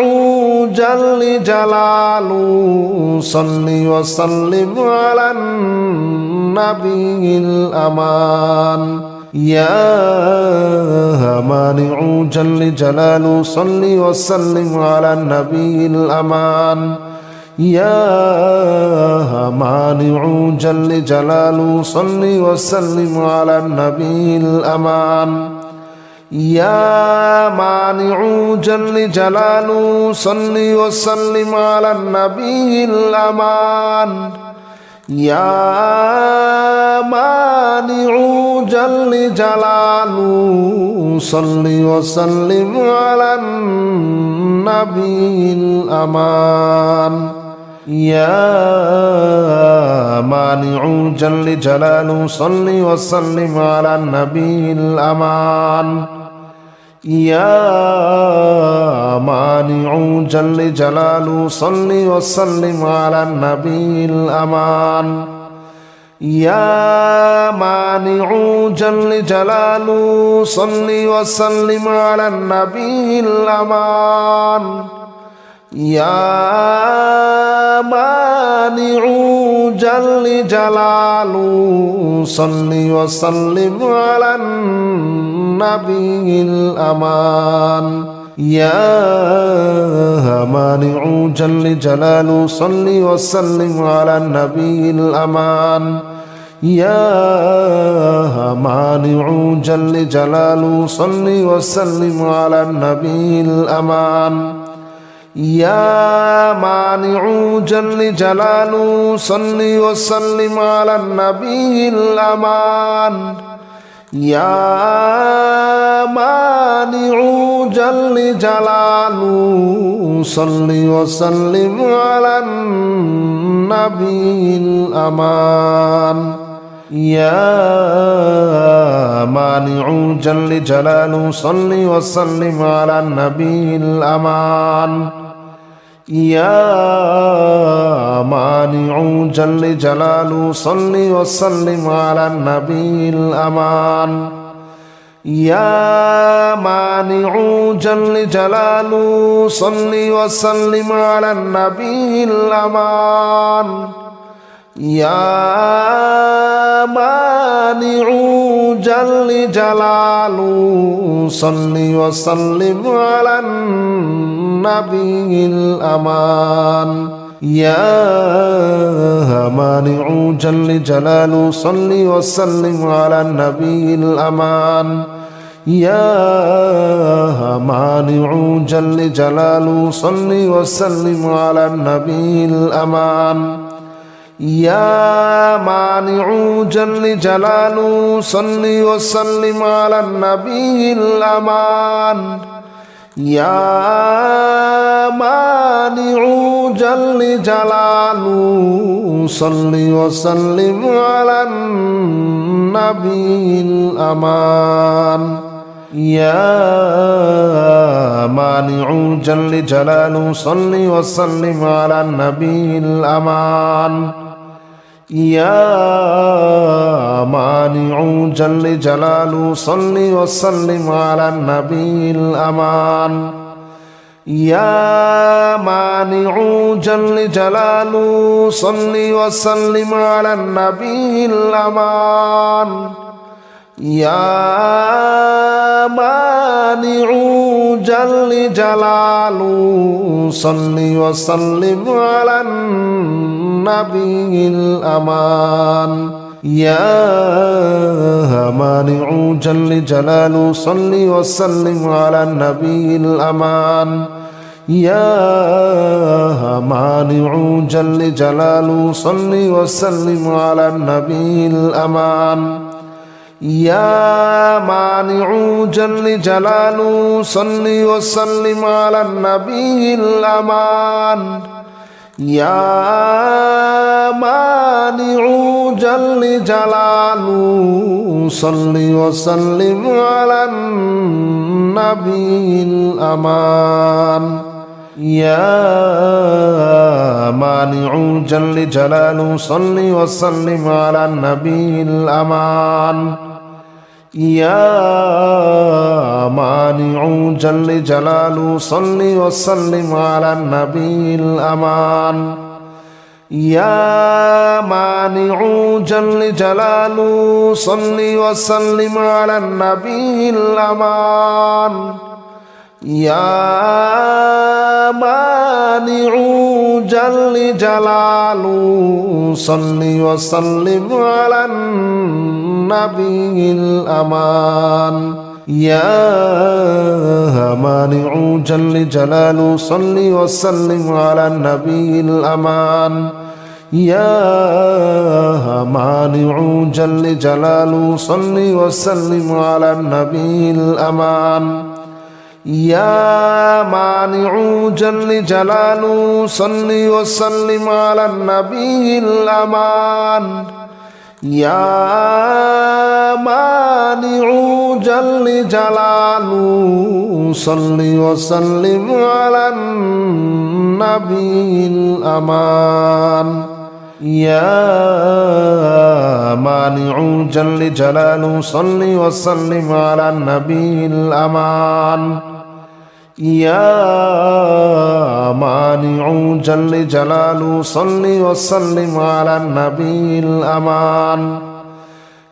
جل جلاله صل وسلم على النبي الأمان يا مانع جل جلاله صل وسلم على النبي الأمان يا مانع جل جلاله صل وسلم على النبي الأمان يا مانع جل جلاله صل وسلم على النبي الأمان يا مانع جل جلاله صل وسلم على النبي الأمان يا مانع جل جلاله صل وسلم على النبي الأمان يا مانع جل جلاله صل وسلم على النبي الأمان يا مانع جل جلاله صل وسلم على النبي الأمان يا مانع جل جلاله صل وسلم على النبي الأمان يا مانع جل جلاله صل وسلم على النبي الأمان يا مانع جل جلاله صل وسلم على النبي الأمان يا مانع جل جلاله صل وسلم على النبي الأمان يا مانع جل جلاله صل وسلم على النبي الأمان يا مانع جل جلاله صل وسلم على النبي الأمان يا مانع جل جلاله صل وسلم على النبي الأمان يا مانع جل جلاله صل وسلم على النبي الأمان يا مانع جل جلاله صل وسلم على النبي الأمان يا مانع جل جلاله صل وسلم على النبي الأمان يا مانع جل جلاله صل وسلم على النبي الأمان يا مانع جل جلاله صل وسلم على النبي الأمان يا مانع جل جلاله صل وسلم على النبي الأمان يا مانع جل جلاله صل وسلم على النبي الأمان يا مانع جل جلاله صل وسلم على النبي الأمان يا مانع جل جلاله صل وسلم على النبي الأمان يا مانع جل جلاله صل وسلم على النبي الأمان يا مانع جل جلاله صل وسلم على النبي الأمان يا مانع جل جلاله صل وسلم على النبي الأمان يا مانع جل جلاله صل وسلم على النبي الأمان يا مانع جل جلاله صل وسلم على النبي الأمان يا مانع جل جلاله صل وسلم على النبي الأمان يا مانع جل جلاله صل وسلم على النبي الأمان يا مانع جل جلاله صل وسلم على النبي الأمان يا مانع جل جلاله صل وسلم على النبي الأمان يا مانع جل جلاله صل وسلم على النبي الأمان يا مانع جل جلاله صل وسلم على النبي الأمان يا مانع جل جلاله صل وسلم على النبي الأمان يا مانع جل جلاله صل وسلم على النبي الأمان يا مانع جل جلاله صل وسلم على النبي الأمان يا مانع جل جلاله صل وسلم على النبي الأمان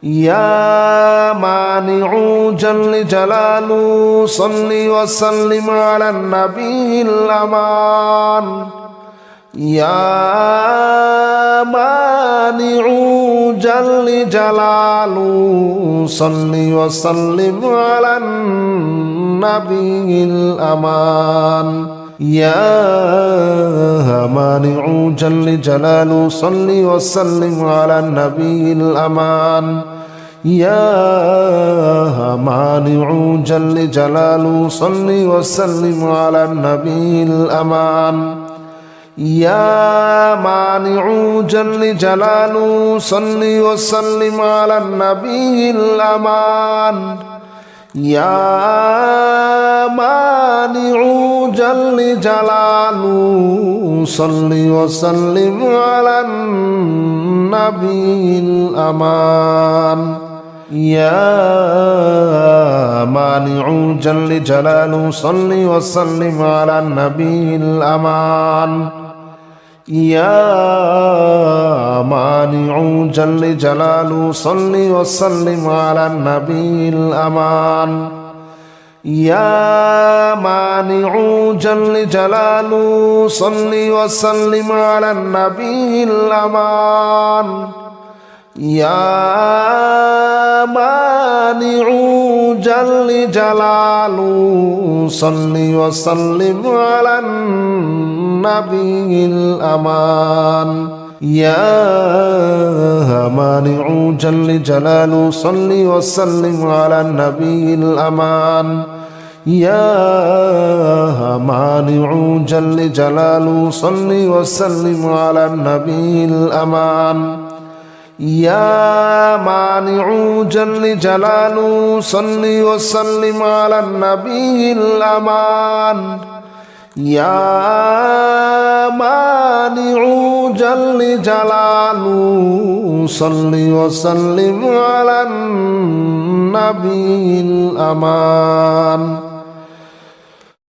يا مانع جل جلاله صل وسلم على النبي الأمان يا مانع جل جلاله صل وسلم على النبي الأمان يا مانع جل جلاله صل وسلم على النبي الأمان يا مانع جل جلاله صل وسلم على النبي الأمان يا مانع جل جلاله صل وسلم على النبي الأمان يا مانع جل جلاله صل وسلم على النبي الأمان يا مانع جل جلاله صل وسلم على النبي الأمان يا مانع جل جلاله صل وسلم على النبي الأمان يا مانع جل جلاله صل وسلم على النبي الأمان يا مانع جل جلاله صل وسلم على النبي الأمان يا مانع جل جلاله صل وسلم على النبي الأمان يا مانع جل جلاله صل وسلم على النبي الأمان يا مانع جل جلاله صل وسلم على النبي الأمان يا مانع جل جلاله صل وسلم على النبي الأمان